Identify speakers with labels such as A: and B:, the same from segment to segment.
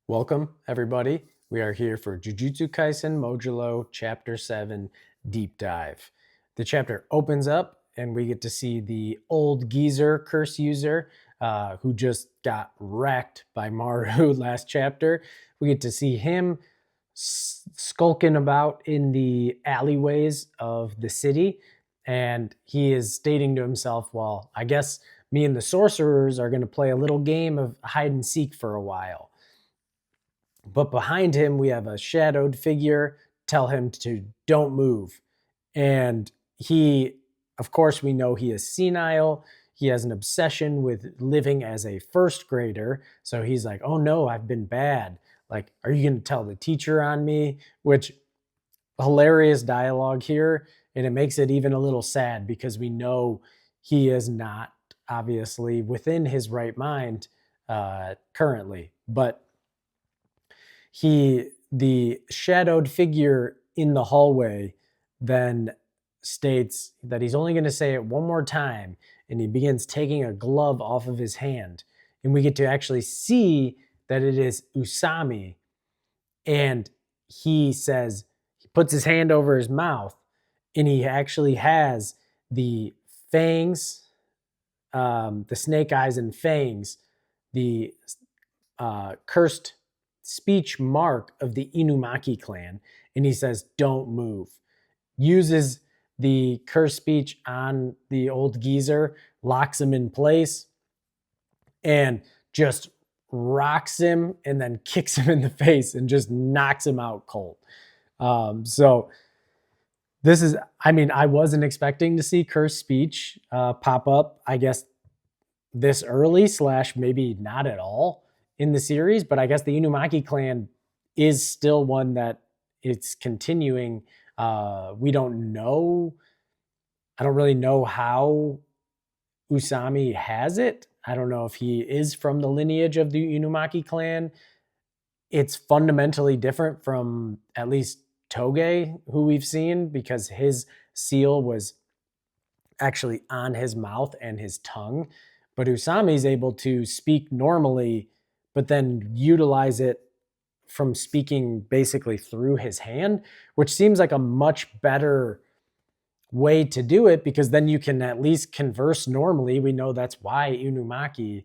A: Welcome, everybody. We are here for Jujutsu Kaisen Modulo Chapter 7 Deep Dive. The chapter opens up, and we get to see the old geezer curse user who just got wrecked by Maru last chapter. We get to see him skulking about in the alleyways of the city, and he is stating to himself, well, I guess me and the sorcerers are going to play a little game of hide and seek for a while. But behind him, we have a shadowed figure tell him to don't move. And he, of course, we know he is senile. He has an obsession with living as a first grader. So he's like, oh no, I've been bad. Like, are you going to tell the teacher on me? Which hilarious dialogue here. And it makes it even a little sad because we know he is not obviously within his right mind currently. But the shadowed figure in the hallway then states that he's only going to say it one more time, and he begins taking a glove off of his hand, and we get to actually see that it is Usami. And he says, he puts his hand over his mouth, and he actually has the fangs, the snake eyes and fangs, the cursed speech mark of the Inumaki clan. And he says, don't move. Uses the curse speech on the old geezer, locks him in place, and just rocks him and then kicks him in the face and just knocks him out cold. So this is, I mean, I wasn't expecting to see curse speech pop up, I guess, this early / maybe not at all in the series, but I guess the Inumaki clan is still one that it's continuing. We don't know. I don't really know how Usami has it. I don't know if he is from the lineage of the Inumaki clan. It's fundamentally different from at least Toge, who we've seen, because his seal was actually on his mouth and his tongue. But Usami is able to speak normally, but then utilize it from speaking basically through his hand, which seems like a much better way to do it, because then you can at least converse normally. We know that's why Inumaki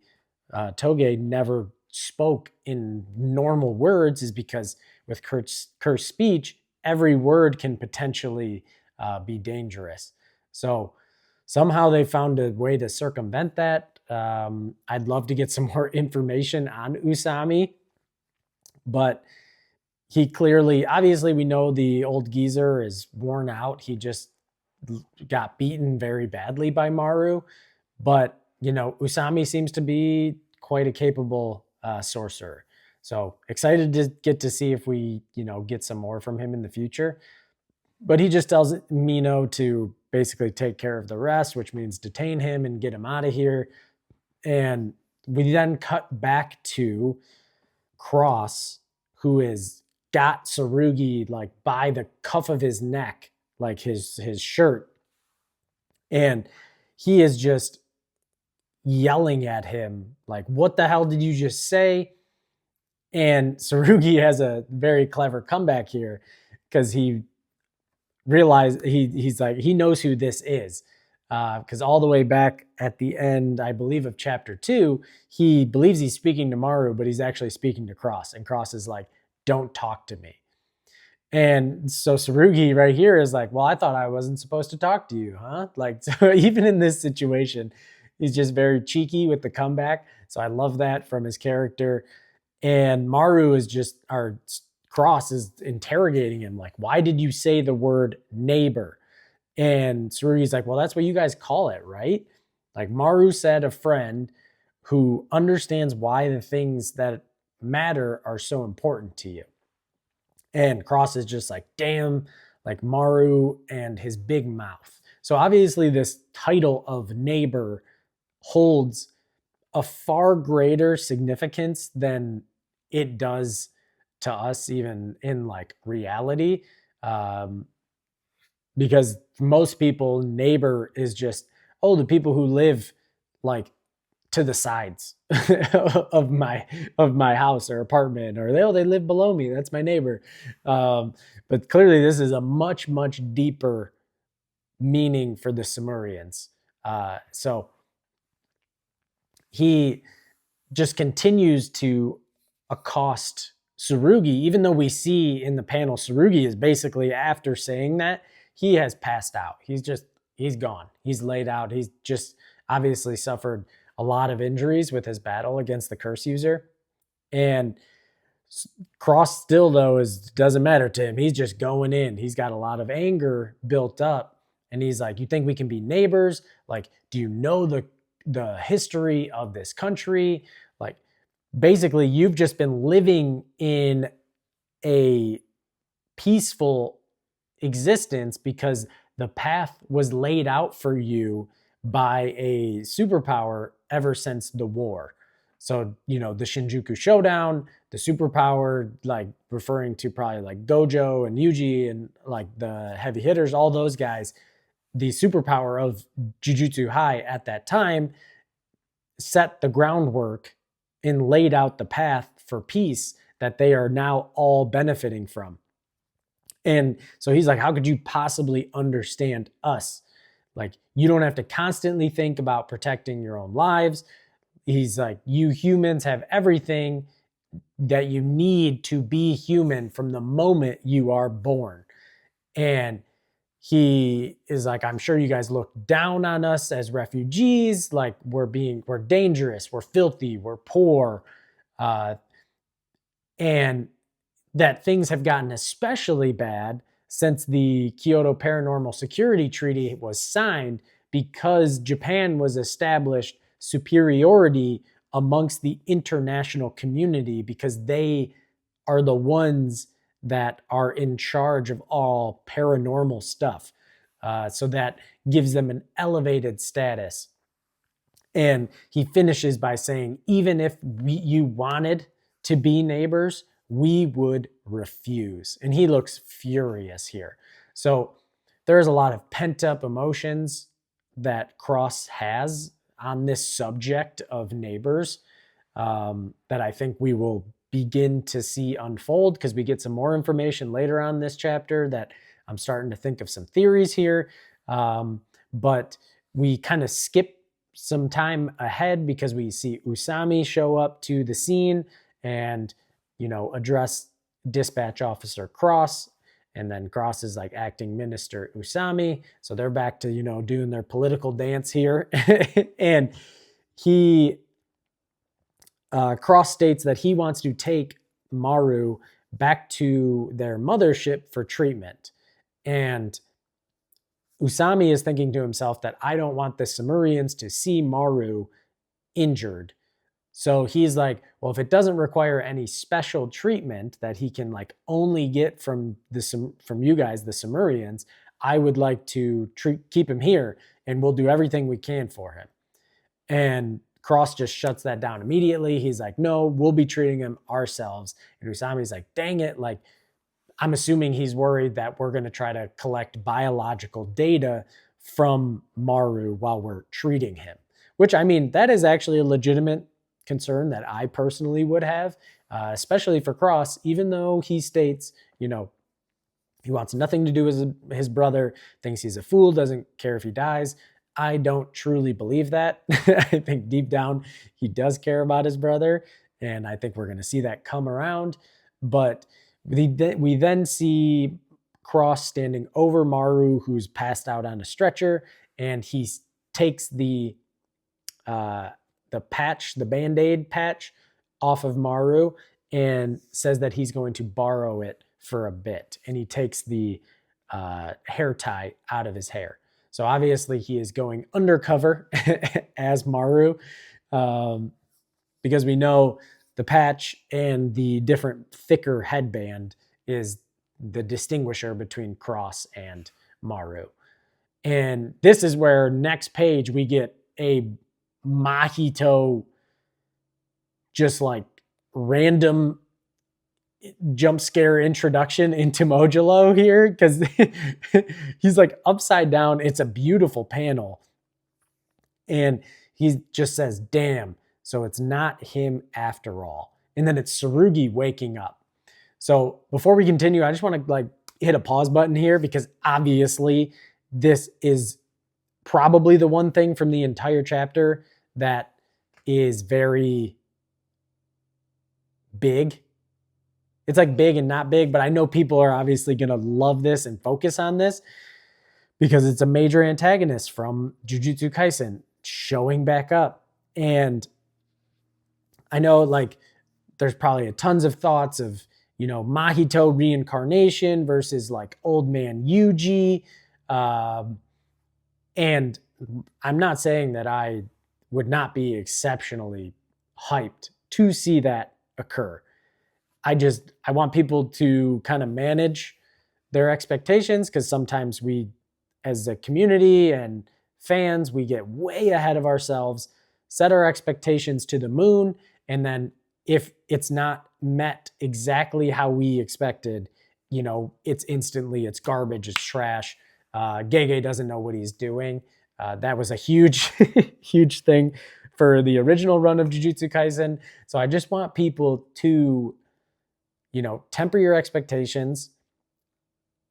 A: Toge never spoke in normal words, is because with curse speech, every word can potentially be dangerous. So somehow they found a way to circumvent that. I'd love to get some more information on Usami, but he clearly, obviously, we know the old geezer is worn out. He just got beaten very badly by Maru, but Usami seems to be quite a capable sorcerer. So excited to get to see if we get some more from him in the future. But he just tells Mino to basically take care of the rest, which means detain him and get him out of here. And we then cut back to Cross, who is got Tsurugi like by the cuff of his neck, like his shirt, and he is just yelling at him like, what the hell did you just say? And Tsurugi has a very clever comeback here, because he realized he's like, he knows who this is, because all the way back at the end, I believe, of chapter 2, he believes he's speaking to Maru, but he's actually speaking to Cross, and Cross is like, don't talk to me. And so Tsurugi right here is like, well, I thought I wasn't supposed to talk to you, huh? Like, so even in this situation, he's just very cheeky with the comeback. So I love that from his character. And Maru is just, our Cross is interrogating him, like, why did you say the word neighbor? And Tsurugi's like, well, that's what you guys call it, right? Like, Maru said a friend who understands why the things that matter are so important to you. And Cross is just like, damn, like Maru and his big mouth. So obviously this title of neighbor holds a far greater significance than it does to us, even in like reality. Because most people, neighbor is just, oh, the people who live like to the sides of my house or apartment, or they live below me. That's my neighbor. But clearly, this is a much deeper meaning for the Sumerians. So he just continues to accost Tsurugi, even though we see in the panel Tsurugi is basically, after saying that, he has passed out. He's gone. He's laid out. He's just obviously suffered a lot of injuries with his battle against the curse user. And Cross still, though, doesn't matter to him. He's just going in. He's got a lot of anger built up. And he's like, you think we can be neighbors? Like, do you know the history of this country? Like, basically, you've just been living in a peaceful existence because the path was laid out for you by a superpower ever since the war. So, the Shinjuku Showdown, the superpower, like referring to probably like Gojo and Yuji and like the heavy hitters, all those guys, the superpower of Jujutsu High at that time set the groundwork and laid out the path for peace that they are now all benefiting from. And so he's like, how could you possibly understand us? Like, you don't have to constantly think about protecting your own lives. He's like, you humans have everything that you need to be human from the moment you are born. And he is like, I'm sure you guys look down on us as refugees, like we're dangerous, we're filthy, we're poor, and that things have gotten especially bad since the Kyoto Paranormal Security Treaty was signed, because Japan was established superiority amongst the international community because they are the ones that are in charge of all paranormal stuff. So that gives them an elevated status. And he finishes by saying, even if you wanted to be neighbors, we would refuse. And he looks furious here. So there's a lot of pent up emotions that Cross has on this subject of neighbors, that I think we will begin to see unfold, because we get some more information later on this chapter that I'm starting to think of some theories here. But we kind of skip some time ahead because we see Usami show up to the scene and, address Dispatch Officer Cross. And then Cross is like acting Minister Usami. So they're back to, doing their political dance here. And Cross states that he wants to take Maru back to their mothership for treatment. And Usami is thinking to himself that I don't want the Sumerians to see Maru injured. So he's like, well, if it doesn't require any special treatment that he can like only get from you guys, the Sumerians, I would like to keep him here, and we'll do everything we can for him. And Cross just shuts that down immediately. He's like, no, we'll be treating him ourselves. And Usami's like, dang it. Like, I'm assuming he's worried that we're going to try to collect biological data from Maru while we're treating him, which, I mean, that is actually a legitimate concern that I personally would have, especially for Cross, even though he states, he wants nothing to do with his brother, thinks he's a fool, doesn't care if he dies. I don't truly believe that. I think deep down he does care about his brother, and I think we're going to see that come around. But we then see Cross standing over Maru, who's passed out on a stretcher, and he takes the patch, the Band-Aid patch, off of Maru and says that he's going to borrow it for a bit. And he takes the hair tie out of his hair. So obviously he is going undercover as Maru, because we know the patch and the different thicker headband is the distinguisher between Cross and Maru. And this is where next page we get a Mahito just like random jump scare introduction into Modulo here, because he's like upside down. It's a beautiful panel. And he just says, damn. So it's not him after all. And then it's Tsurugi waking up. So before we continue, I just want to like hit a pause button here because obviously this is probably the one thing from the entire chapter that is very big. It's like big and not big, but I know people are obviously going to love this and focus on this because it's a major antagonist from Jujutsu Kaisen showing back up. And I know like there's probably tons of thoughts of, Mahito reincarnation versus like old man Yuji. And I'm not saying that I would not be exceptionally hyped to see that occur. I want people to kind of manage their expectations because sometimes we, as a community and fans, we get way ahead of ourselves, set our expectations to the moon, and then if it's not met exactly how we expected, it's garbage, it's trash. Gege doesn't know what he's doing. That was a huge, huge thing for the original run of Jujutsu Kaisen. So I just want people to, temper your expectations.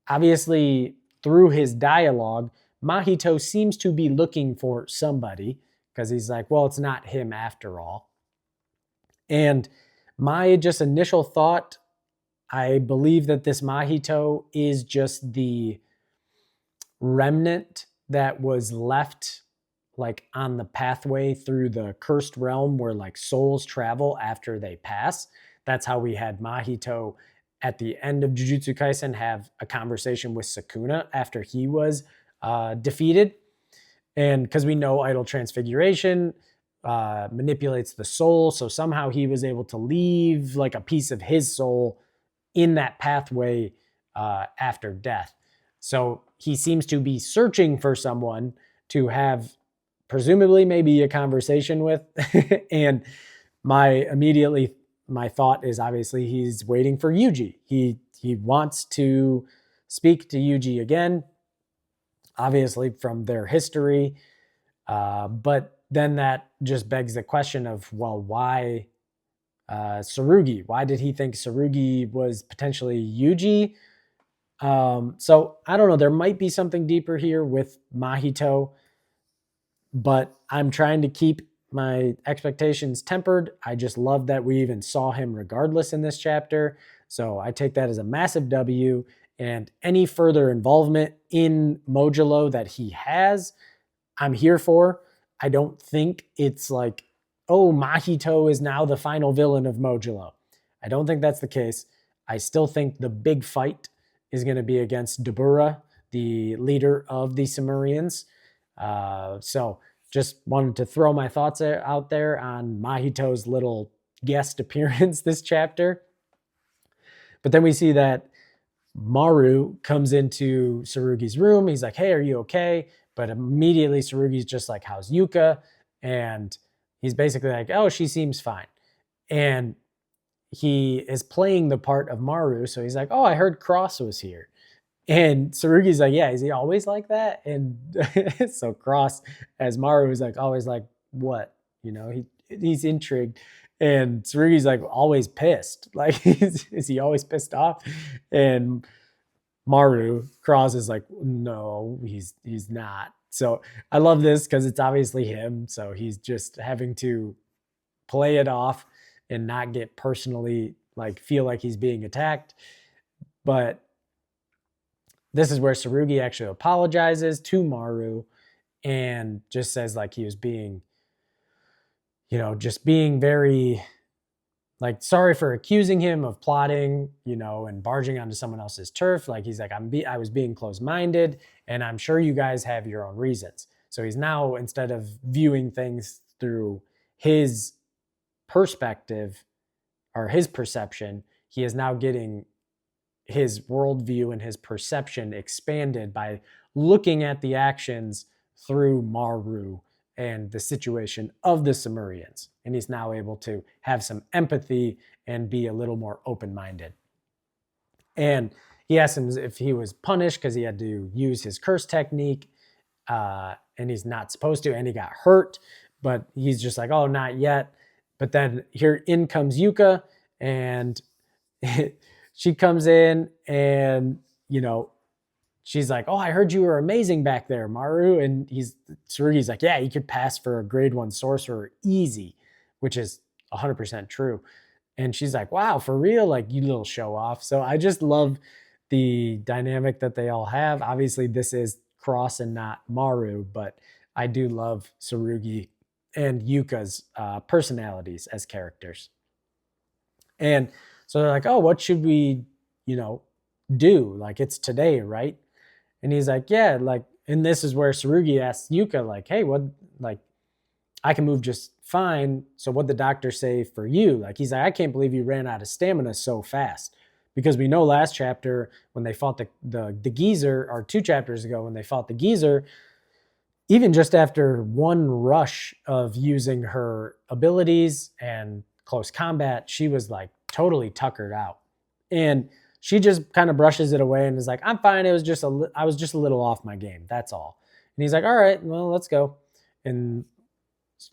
A: Obviously, through his dialogue, Mahito seems to be looking for somebody because he's like, well, it's not him after all. And my just initial thought, I believe that this Mahito is just the remnant that was left like on the pathway through the cursed realm where like souls travel after they pass. That's how we had Mahito at the end of Jujutsu Kaisen have a conversation with Sukuna after he was defeated. And because we know idol transfiguration manipulates the soul, so somehow he was able to leave like a piece of his soul in that pathway after death. So he seems to be searching for someone to have presumably maybe a conversation with. And my thought is obviously he's waiting for Yuji. He wants to speak to Yuji again, obviously from their history. But then that just begs the question of, well, why Tsurugi? Why did he think Tsurugi was potentially Yuji? So I don't know. There might be something deeper here with Mahito, but I'm trying to keep my expectations tempered. I just love that we even saw him regardless in this chapter. So I take that as a massive W. And any further involvement in Modulo that he has, I'm here for. I don't think it's like, oh, Mahito is now the final villain of Modulo. I don't think that's the case. I still think the big fight is going to be against Dabura, the leader of the Sumerians. So just wanted to throw my thoughts out there on Mahito's little guest appearance this chapter. But then we see that Maru comes into Tsurugi's room. He's like, hey, are you okay? But immediately Tsurugi's just like, how's Yuka? And he's basically like, oh, she seems fine. And he is playing the part of Maru. So he's like, oh, I heard Cross was here. And Tsurugi's like, yeah, is he always like that? And so Cross, as Maru, is like always like, what? He's intrigued. And Tsurugi's like always pissed. Like, is he always pissed off? And Maru, Cross is like, no, he's not. So I love this because it's obviously him. So he's just having to play it off and not get personally like feel like he's being attacked. But this is where Tsurugi actually apologizes to Maru and just says like he was being, just being very like sorry for accusing him of plotting, and barging onto someone else's turf. Like he's like, I was being closed-minded, and I'm sure you guys have your own reasons. So he's now, instead of viewing things through his perspective or his perception, he is now getting his worldview and his perception expanded by looking at the actions through Maru and the situation of the Sumerians. And he's now able to have some empathy and be a little more open-minded. And he asks him if he was punished because he had to use his curse technique, and he's not supposed to, and he got hurt. but he's just like, oh, not yet. But then here in comes Yuka, and she comes in, and you know, she's like, oh, I heard you were amazing back there, Maru. And Tsurugi's like, yeah, you could pass for a grade 1 sorcerer easy, which is 100% true. And she's like, wow, for real? Like, you little show off. So I just love the dynamic that they all have. Obviously, this is Cross and not Maru, but I do love Tsurugi and Yuka's personalities as characters. And so they're like, oh, what should we, you know, do? Like, it's today, right? And he's like, yeah, like, and this is where Tsurugi asks Yuka, like, hey, what, like, I can move just fine. So what the doctor say for you? Like, he's like, I can't believe you ran out of stamina so fast. Because we know last chapter when they fought the geezer, or 2 chapters ago when they fought the geezer, even just after one rush of using her abilities and close combat, she was like totally tuckered out. And she just kind of brushes it away and is like, I'm fine. I was just a little off my game. That's all. And he's like, all right, well, let's go. And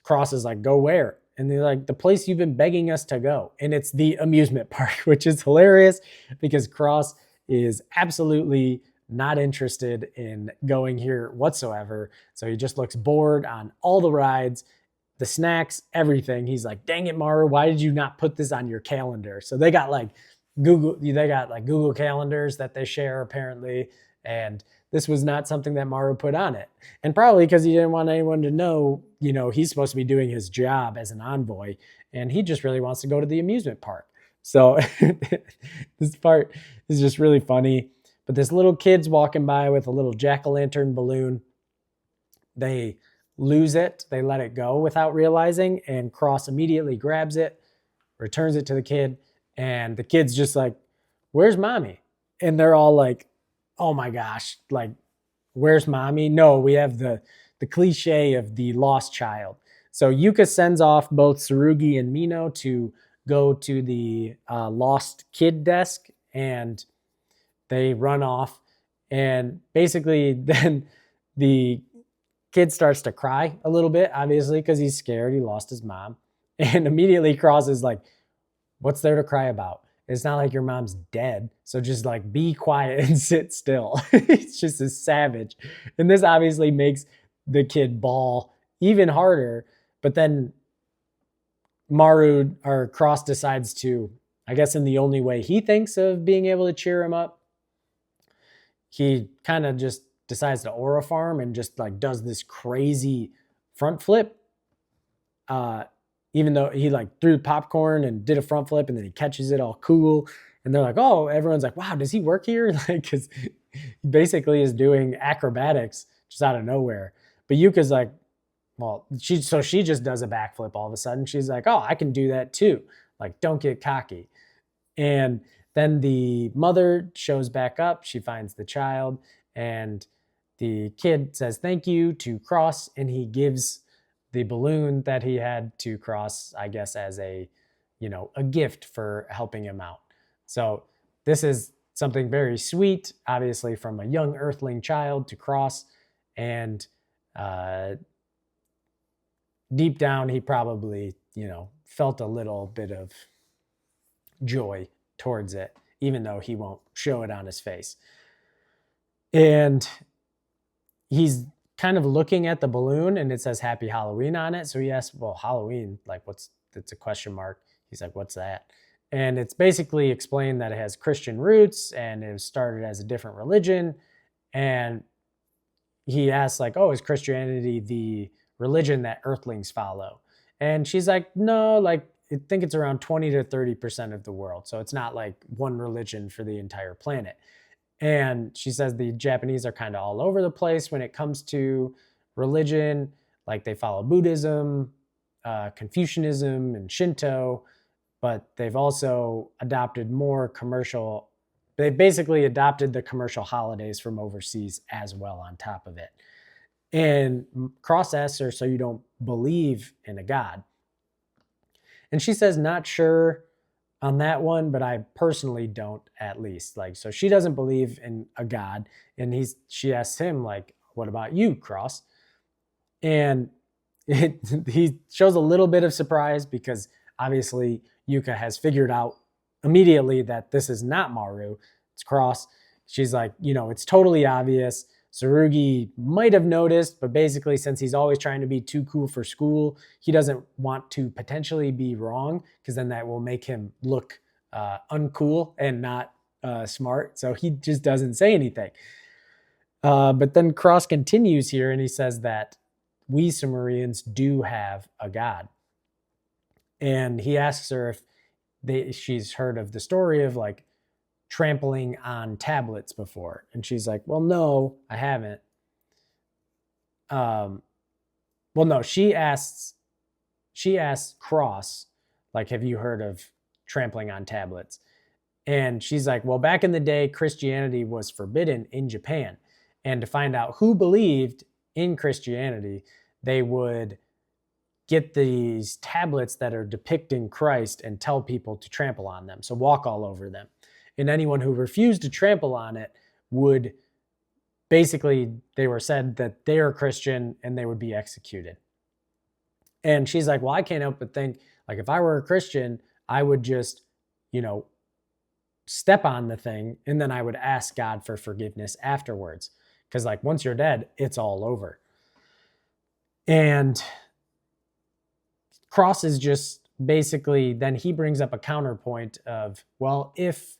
A: Cross is like, go where? And they're like, the place you've been begging us to go. And it's the amusement park, which is hilarious because Cross is absolutely not interested in going here whatsoever. So he just looks bored on all the rides, the snacks, everything. He's like, dang it, Maru, why did you not put this on your calendar? So they got like Google calendars that they share apparently. And this was not something that Maru put on it. And probably because he didn't want anyone to know, you know, he's supposed to be doing his job as an envoy and he just really wants to go to the amusement park. So this part is just really funny. But this little kid's walking by with a little jack-o'-lantern balloon. They lose it. They let it go without realizing, and Cross immediately grabs it, returns it to the kid, and the kid's just like, where's mommy? And they're all like, oh my gosh, like, where's mommy? No, we have the cliche of the lost child. So Yuka sends off both Tsurugi and Mino to go to the lost kid desk, and they run off. And basically, then the kid starts to cry a little bit, obviously, because he's scared. He lost his mom. And immediately Cross is like, what's there to cry about? It's not like your mom's dead. So just like be quiet and sit still. It's just a savage. And this obviously makes the kid bawl even harder. But then Maru or Cross decides to, I guess in the only way he thinks of being able to cheer him up, he kind of just decides to aura farm and just like does this crazy front flip. Even though he like threw popcorn and did a front flip and then he catches it all cool. And they're like, oh, everyone's like, wow, does he work here? Like, because he basically is doing acrobatics just out of nowhere. But Yuka's like, well, she just does a backflip all of a sudden. She's like, oh, I can do that too. Like, don't get cocky. And then the mother shows back up. She finds the child, and the kid says thank you to Cross, and he gives the balloon that he had to Cross, I guess, as a, you know, a gift for helping him out. So this is something very sweet, obviously, from a young earthling child to Cross. And deep down, he probably, you know, felt a little bit of joy towards it, even though he won't show it on his face. And he's kind of looking at the balloon and it says Happy Halloween on it. So he asks, well, Halloween, like it's a question mark. He's like, what's that? And it's basically explained that it has Christian roots and it was started as a different religion. And he asks like, oh, is Christianity the religion that earthlings follow? And she's like, no, like I think it's around 20 to 30% of the world. So it's not like one religion for the entire planet. And she says the Japanese are kind of all over the place when it comes to religion. Like they follow Buddhism, Confucianism, and Shinto, but they've also adopted more commercial. They basically adopted the commercial holidays from overseas as well on top of it. And Cross asks her, so you don't believe in a God? And she says, not sure on that one, but I personally don't, at least. Like, so she doesn't believe in a God. And she asks him, like, what about you, Cross? And he shows a little bit of surprise because obviously Yuka has figured out immediately that this is not Maru, it's Cross. She's like, it's totally obvious. Tsurugi might have noticed, but basically, since he's always trying to be too cool for school, he doesn't want to potentially be wrong because then that will make him look uncool and not smart. So he just doesn't say anything. But then Cross continues here and he says that we Sumerians do have a god. And he asks her if she's heard of the story of like trampling on tablets before. And she's like, well, no, I haven't. Well, no, she asks Cross, like, have you heard of trampling on tablets? And she's like, well, back in the day, Christianity was forbidden in Japan. And to find out who believed in Christianity, they would get these tablets that are depicting Christ and tell people to trample on them. So walk all over them. And anyone who refused to trample on it would basically, they were said that they are Christian and they would be executed. And she's like, well, I can't help but think, like, if I were a Christian, I would just, step on the thing and then I would ask God for forgiveness afterwards. Because, like, once you're dead, it's all over. And Cross is just basically, then he brings up a counterpoint of, well, if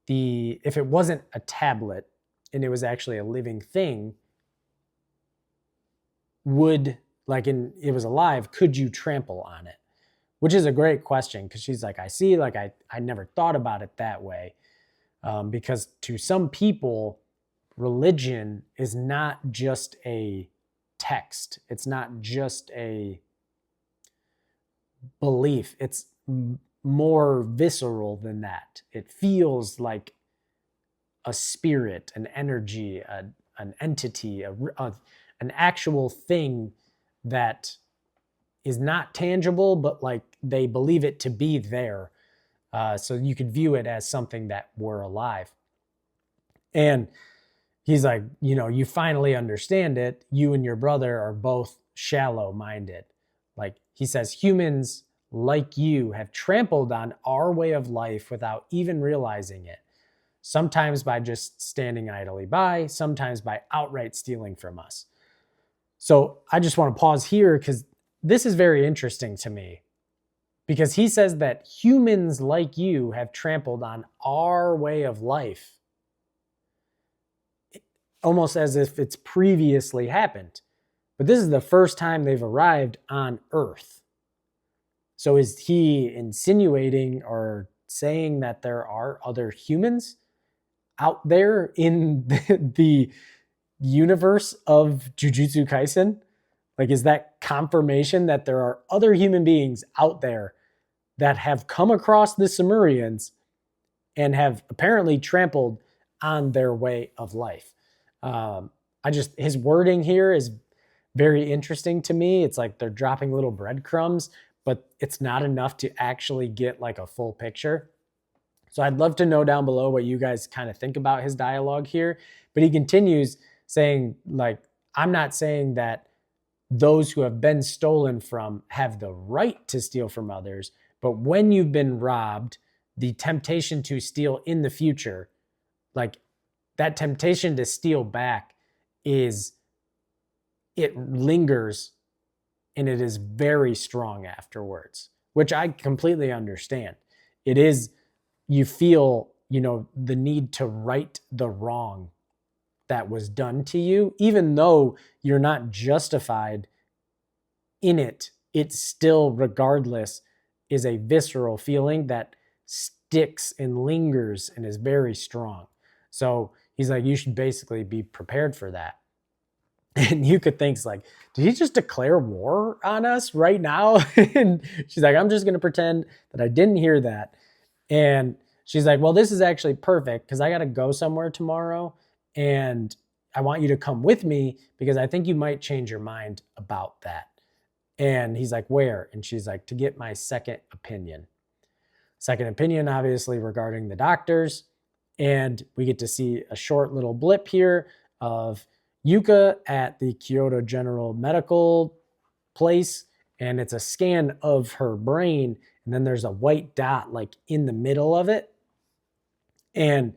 A: it wasn't a tablet and it was actually a living thing, it was alive, could you trample on it? Which is a great question because she's like, I never thought about it that way. Because to some people, religion is not just a text. It's not just a belief. It's more visceral than that. It feels like a spirit, an energy, an entity, an actual thing that is not tangible, but like they believe it to be there. So you could view it as something that were alive. And he's like, you finally understand it. You and your brother are both shallow-minded. Like he says, humans like you have trampled on our way of life without even realizing it. Sometimes by just standing idly by, sometimes by outright stealing from us. So I just want to pause here because this is very interesting to me. Because he says that humans like you have trampled on our way of life, almost as if it's previously happened. But this is the first time they've arrived on Earth. So is he insinuating or saying that there are other humans out there in the universe of Jujutsu Kaisen? Like, is that confirmation that there are other human beings out there that have come across the Sumerians and have apparently trampled on their way of life? His wording here is very interesting to me. It's like they're dropping little breadcrumbs, but it's not enough to actually get like a full picture. So I'd love to know down below what you guys kind of think about his dialogue here. But he continues saying, like, I'm not saying that those who have been stolen from have the right to steal from others, but when you've been robbed, the temptation to steal in the future, like that temptation to steal back, it lingers and it is very strong afterwards, which I completely understand. It is, you feel, the need to right the wrong that was done to you, even though you're not justified in it. It still, regardless, is a visceral feeling that sticks and lingers and is very strong. So he's like, you should basically be prepared for that. And Yuka thinks like, did he just declare war on us right now? And she's like, I'm just going to pretend that I didn't hear that. And she's like, well, this is actually perfect because I got to go somewhere tomorrow. And I want you to come with me because I think you might change your mind about that. And he's like, where? And she's like, to get my second opinion. Second opinion, obviously, regarding the doctors. And we get to see a short little blip here of Yuka at the Kyoto General Medical place, and it's a scan of her brain, and then there's a white dot like in the middle of it. And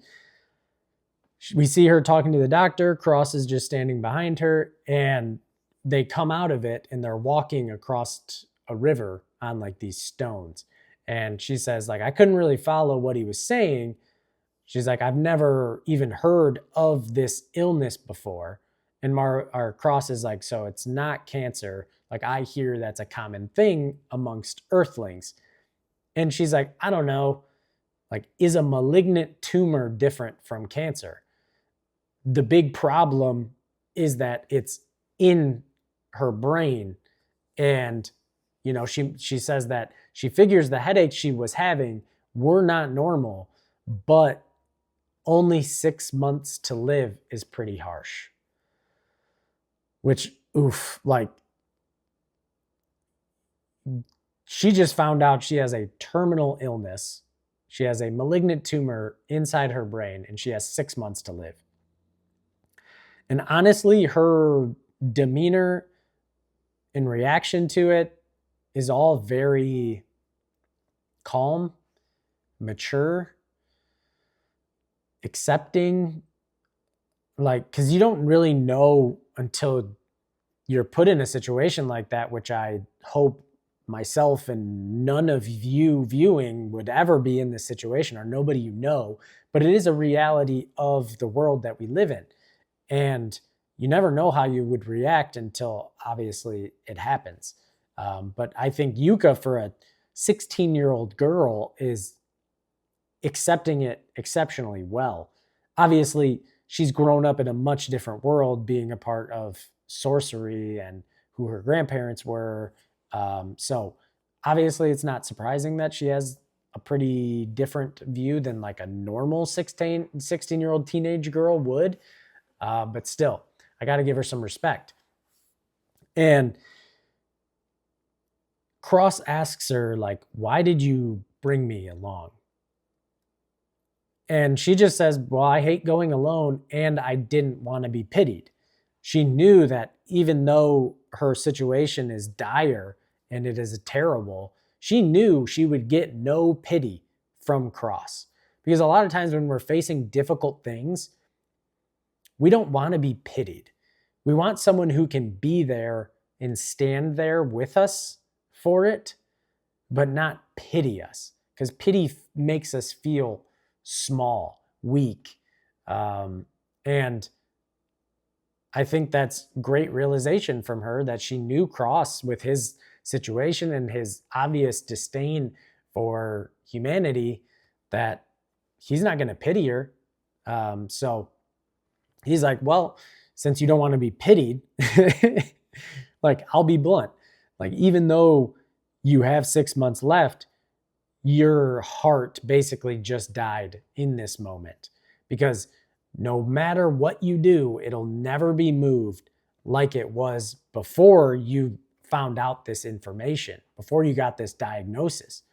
A: we see her talking to the doctor. Cross is just standing behind her, and they come out of it and they're walking across a river on like these stones. And she says, like, I couldn't really follow what he was saying. She's like, I've never even heard of this illness before. And our Cross is like, so it's not cancer. Like, I hear that's a common thing amongst Earthlings. And she's like, I don't know. Like, is a malignant tumor different from cancer? The big problem is that it's in her brain. And, you know, she says that she figures the headaches she was having were not normal, but only 6 months to live is pretty harsh. Which, oof, like, she just found out she has a terminal illness. She has a malignant tumor inside her brain, and she has 6 months to live. And honestly, her demeanor in reaction to it is all very calm, mature, accepting. Like, because you don't really know until you're put in a situation like that, which I hope myself and none of you viewing would ever be in this situation, or nobody you know, but it is a reality of the world that we live in. And you never know how you would react until obviously it happens. But I think Yuka, for a 16-year-old girl, is accepting it exceptionally well. Obviously, she's grown up in a much different world, being a part of sorcery and who her grandparents were. So obviously, it's not surprising that she has a pretty different view than like a normal 16-year-old teenage girl would. But still, I got to give her some respect. And Cross asks her, like, why did you bring me along? And she just says, well, I hate going alone and I didn't want to be pitied. She knew that even though her situation is dire and it is terrible, she knew she would get no pity from Cross. Because a lot of times when we're facing difficult things, we don't want to be pitied. We want someone who can be there and stand there with us for it, but not pity us. Because pity makes us feel small, weak. And I think that's great realization from her, that she knew Cross with his situation and his obvious disdain for humanity, that he's not going to pity her. So he's like, well, since you don't want to be pitied, like, I'll be blunt. Like, even though you have 6 months left, your heart basically just died in this moment, because no matter what you do, it'll never be moved like it was before you found out this information, before you got this diagnosis.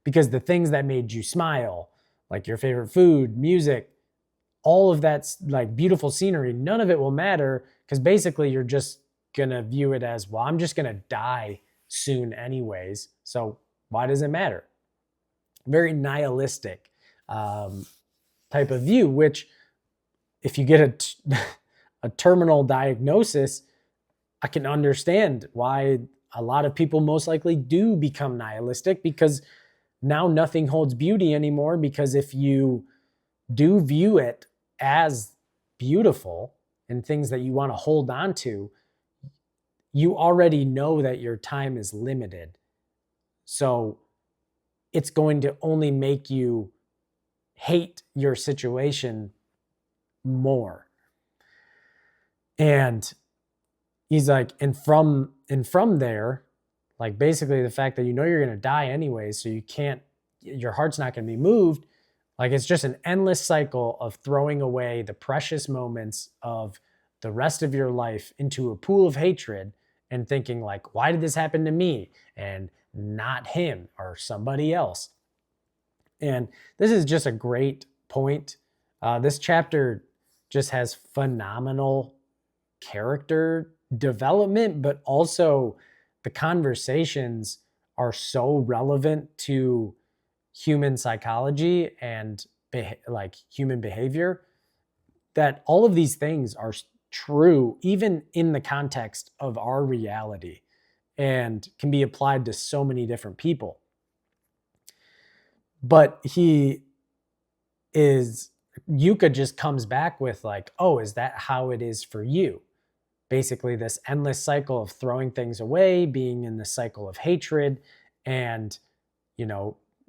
A: Because the things that made you smile, like your favorite food, music, all of that's like beautiful scenery, none of it will matter, because basically you're just going to view it as, well, I'm just going to die soon anyways, so why does it matter? Very nihilistic type of view, which if you get a terminal diagnosis, I can understand why a lot of people most likely do become nihilistic, because now nothing holds beauty anymore. Because if you do view it as beautiful and things that you want to hold on to, you already know that your time is limited. So it's going to only make you hate your situation more. And he's like, and from there, like, basically the fact that you know you're going to die anyway, so you can't, your heart's not going to be moved. Like, it's just an endless cycle of throwing away the precious moments of the rest of your life into a pool of hatred and thinking, like, why did this happen to me and not him or somebody else? And this is just a great point. This chapter just has phenomenal character development, but also the conversations are so relevant to human psychology and like human behavior, that all of these things are true even in the context of our reality and can be applied to so many different people. But Yuka just comes back with like, oh, is that how it is for you? Basically this endless cycle of throwing things away, being in the cycle of hatred, and,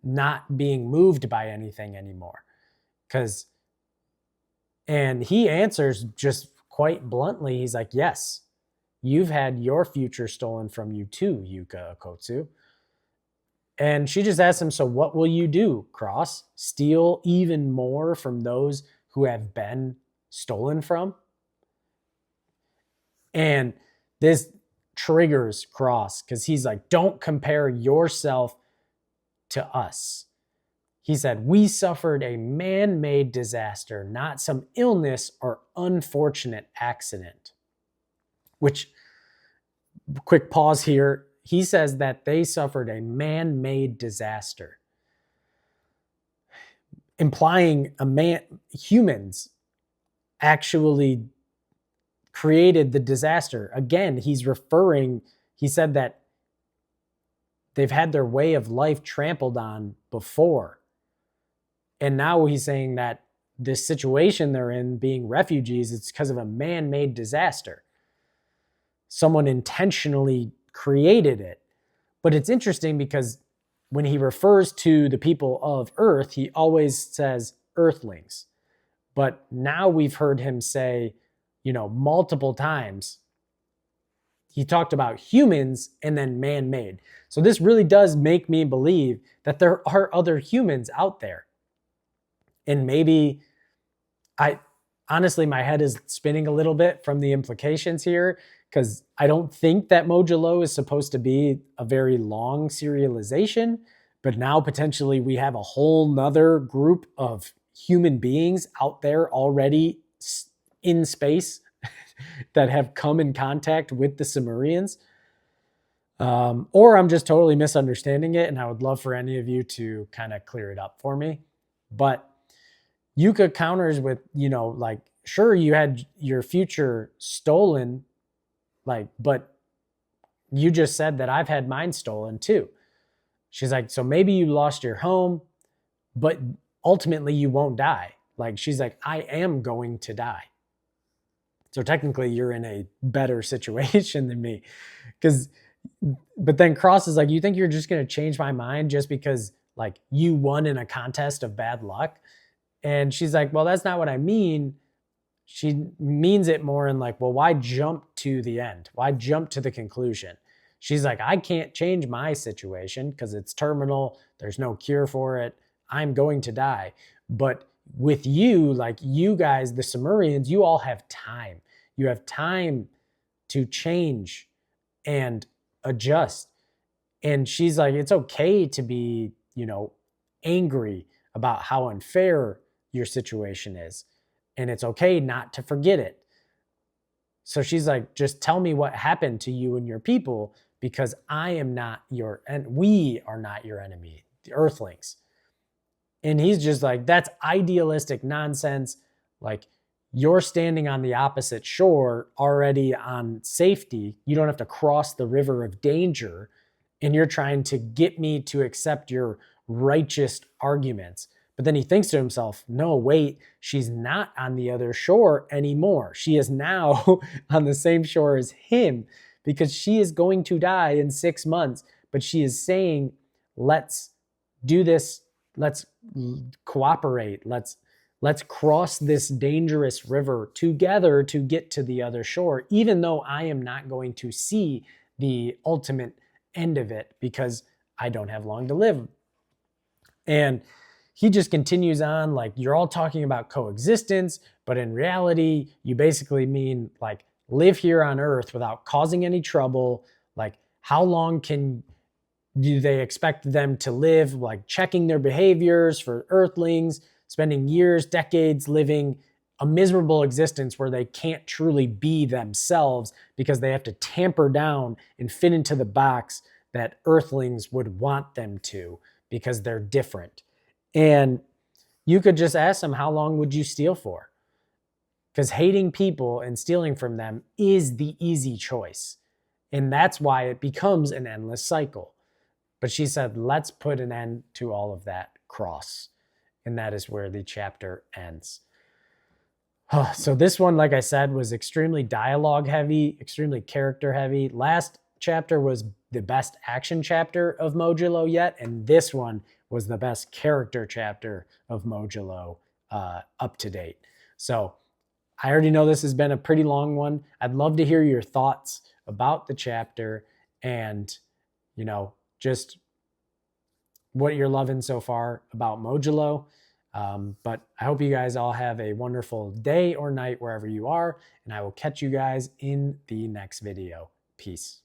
A: not being moved by anything anymore. And he answers just quite bluntly. He's like, yes, you've had your future stolen from you too, Yuka Okotsu. And she just asks him, so what will you do, Cross? Steal even more from those who have been stolen from? And this triggers Cross because he's like, don't compare yourself to us. He said, we suffered a man-made disaster, not some illness or unfortunate accident. Which, quick pause here, he says that they suffered a man-made disaster, implying humans actually created the disaster. Again, he said that they've had their way of life trampled on before. And now he's saying that this situation they're in, being refugees, it's because of a man-made disaster. Someone intentionally created it. But it's interesting because when he refers to the people of Earth, he always says Earthlings. But now we've heard him say, multiple times, he talked about humans and then man-made. So this really does make me believe that there are other humans out there. And maybe honestly, my head is spinning a little bit from the implications here, because I don't think that Modulo is supposed to be a very long serialization, but now potentially we have a whole nother group of human beings out there already in space that have come in contact with the Sumerians. Or I'm just totally misunderstanding it, and I would love for any of you to kind of clear it up for me. But Yuka counters with, like, sure, you had your future stolen, but you just said that I've had mine stolen too. She's like, so maybe you lost your home, but ultimately you won't die. Like, she's like, I am going to die. So technically you're in a better situation than me. But then Cross is like, you think you're just going to change my mind just because like you won in a contest of bad luck? And she's like, well, that's not what I mean. She means it more in like, well, why jump to the end? Why jump to the conclusion? She's like, I can't change my situation because it's terminal. There's no cure for it. I'm going to die. But with you, like you guys, the Sumerians, you all have time. You have time to change and adjust. And she's like, it's okay to be, angry about how unfair your situation is. And it's okay not to forget it. So she's like, just tell me what happened to you and your people, because we are not your enemy, the Earthlings. And he's just like, that's idealistic nonsense. Like, you're standing on the opposite shore already on safety. You don't have to cross the river of danger. And you're trying to get me to accept your righteous arguments. But then he thinks to himself, no, wait, she's not on the other shore anymore. She is now on the same shore as him, because she is going to die in 6 months. But she is saying, let's do this. Let's cooperate. Let's cross this dangerous river together to get to the other shore, even though I am not going to see the ultimate end of it because I don't have long to live. And he just continues on like, you're all talking about coexistence, but in reality, you basically mean like live here on Earth without causing any trouble. Like, how long do they expect them to live? Like, checking their behaviors for Earthlings, spending years, decades living a miserable existence where they can't truly be themselves because they have to tamper down and fit into the box that earthlings would want them to because they're different. And you could just ask them, how long would you steal for? Because hating people and stealing from them is the easy choice. And that's why it becomes an endless cycle. But she said, let's put an end to all of that cross. And that is where the chapter ends. So this one, like I said, was extremely dialogue heavy, extremely character heavy. Last chapter was the best action chapter of Modulo yet, and this one was the best character chapter of Modulo up to date. So I already know this has been a pretty long one. I'd love to hear your thoughts about the chapter and, just what you're loving so far about Modulo. But I hope you guys all have a wonderful day or night wherever you are, and I will catch you guys in the next video. Peace.